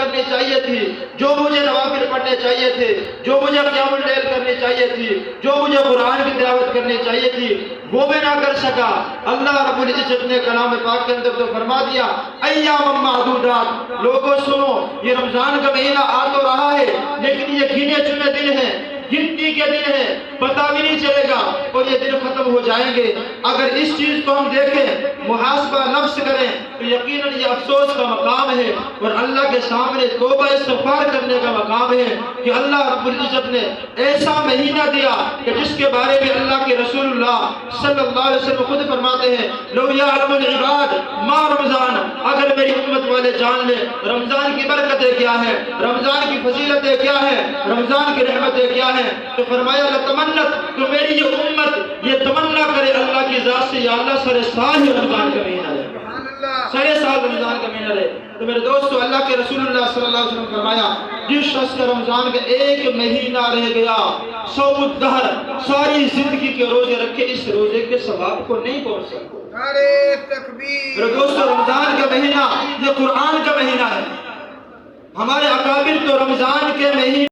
کرنی چاہیے تھی، جو مجھے نوافل پڑھنے چاہیے تھے، جو مجھے قیام اللیل کرنی چاہیے تھی، جو مجھے قرآن کی تلاوت کرنی چاہیے تھی، وہ میں نہ کر سکا۔ اللہ رب العزت نے کلام پاک کے اندر تو فرما دیا ایام معدودات، لوگوں سنو، یہ رمضان کا مہینہ آ تو رہا ہے لیکن یہ گنے چنے دن ہیں، گنتی کے دن ہیں، پتہ بھی نہیں چلے گا اور یہ دن ختم ہو جائیں گے۔ اگر اس چیز کو ہم دیکھیں، محاسبہ نفس کریں تو یقیناً یہ افسوس کا مقام ہے اور اللہ کے سامنے توبہ استغفار کرنے کا مقام ہے کہ اللہ رب العزت نے ایسا مہینہ دیا کہ جس کے بارے میں اللہ کے رسول اللہ صلی اللہ علیہ وسلم خود فرماتے ہیں لو یعلم العباد ما رمضان، اگر میری امت والے جان لیں رمضان کی برکتیں کیا ہیں، رمضان کی فضیلتیں کیا ہیں، رمضان کی رحمتیں کیا ہیں، تو فرمایا لتمنت، تو میری یہ امت یہ تمنا کرے اللہ کی ذات سے یا اللہ سر سال ہی رمضان کا مہینہ رہے، سارے سال رمضان کا مہینہ رہے۔ تو میرے دوستو، اللہ کے رسول اللہ صلی اللہ علیہ وسلم فرمایا جس شخص کا رمضان کا ایک مہینہ رہ گیا، صوم الدہر، ساری زندگی کے روزے رکھے، اس روزے کے ثواب کو نہیں پہنچ سکتے۔ نعرہ تکبیر۔ میرے دوستو، رمضان کا مہینہ یہ قرآن کا مہینہ ہے۔ ہمارے اکابر تو رمضان کے مہینے